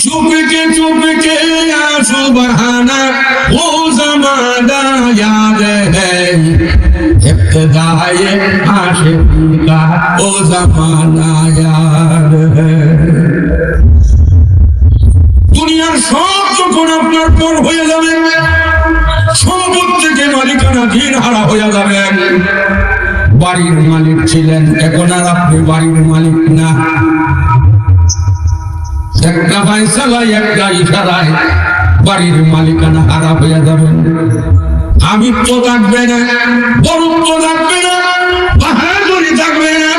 चुप के सुबहाना वो ज़माना याद है, इब्तिदाए आशिकी का वो ज़माना याद है। দুনিয়ার সব যখন আপনার পর হয়ে যাবে, সম্পত্তিকে মালিকানাধীন হারা হয়ে যাবেন। বাড়ির মালিক ছিলেন, এখন আর আপনি বাড়ির মালিক না। একটা ফায়সালায়, একটা ইশারায় বাড়ির মালিকানা হারা হয়ে যাবেন। আমিত্ব থাকবে না, বরত্ব থাকবে না, বাহাদুরি থাকবে না।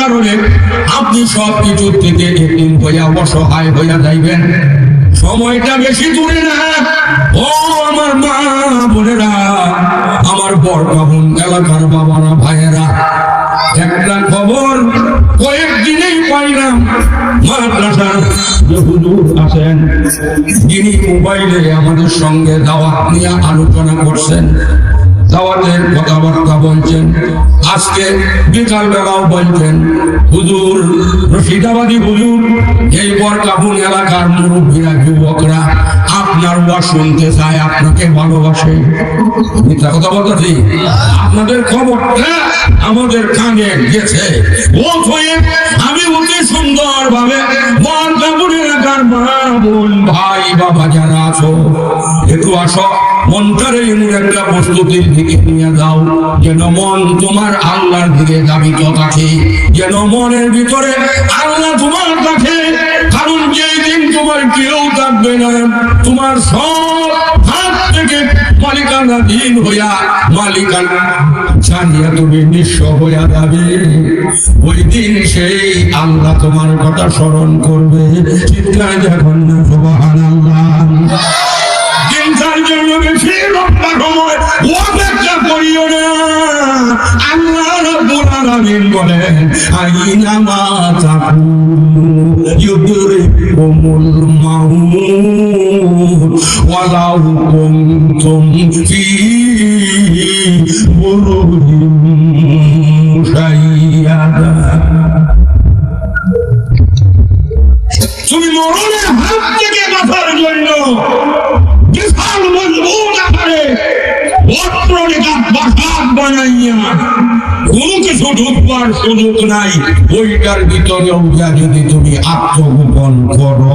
কারণে আপনি সব কিছুর থেকে এতিম হইয়া অসহায় হইয়া যাইবেন। সময়টা বেশি দূরে না। ও আমার মা বোনেরা, আমার বরকাবুন এলাকার বাবারা ভাইয়েরা, একটা খবর কয়েকদিনেই পাইলাম। মাদ্রাসার যে হুজুর আছেন, যিনি মোবাইলে আমাদের সঙ্গে দাওয়াত নিয়ে আলোচনা করছেন, দাওয়াতের কথাবার্তা বলছেন, আজকে বিকাল বেলাও বলছেন, হুজুর রশিদাবাদী হুজুর, এই বরকাবুন এলাকার মুরব্বীরা, যুবকরা আপনার ওয়াজ শুনতে চায়, আপনাকে ভালোবাসে। মিথ্যা কথা বলতেছি? আপনাদের খবরটা আমাদের কানে গেছে। আমি অতি সুন্দর ভাবে বরকাবুন এলাকার মা বোন ভাই বাবা যারা আছো, একটু আসো, মনটারে এমন একটা প্রস্তুতির দিকে নিয়ে যাও যেন মন তোমার আল্লাহর দিকে দাবিত থাকে, যেন মনের ভিতরে আল্লাহ তোমার থাকে। কারণ যেই দিন তোমার কেউ থাকবে না, তোমার সব হাত থেকে মালিকানাধীন হইয়া মালিকানা ছাড়িয়া তুমি নিঃস্ব হইয়া যাবে, ওই দিন সেই আল্লাহ তোমার কথা স্মরণ করবে। চিৎকার যখন না সুবহানাল্লাহ। জন্য বেশি লম্বা সময় অপেক্ষা করিও না। আল্লাহ রাব্বুল আলামিন বলেন, আইনামা তাকুনু ইউদরিকুমুল মাউত ওয়ালাউ কুনতুম ফি বুরুজিন মুশাইয়াদা। তুমি মরণের হাত থেকে বাঁচার জন্য বিশাল মজবুত আকারে অট্টালিকা বাসাত বানাইয়া কোনো কিছু ঢুকবার সুযোগ নাই, ওইটার ভিতরেও যদি তুমি আত্মগোপন করো,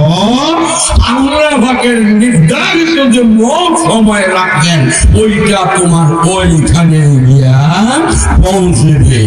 আল্লাহ পাকের নির্ধারিত যে মৌত সময় রাখেন, ওইটা তোমার ওইখানে গিয়া পৌঁছবে।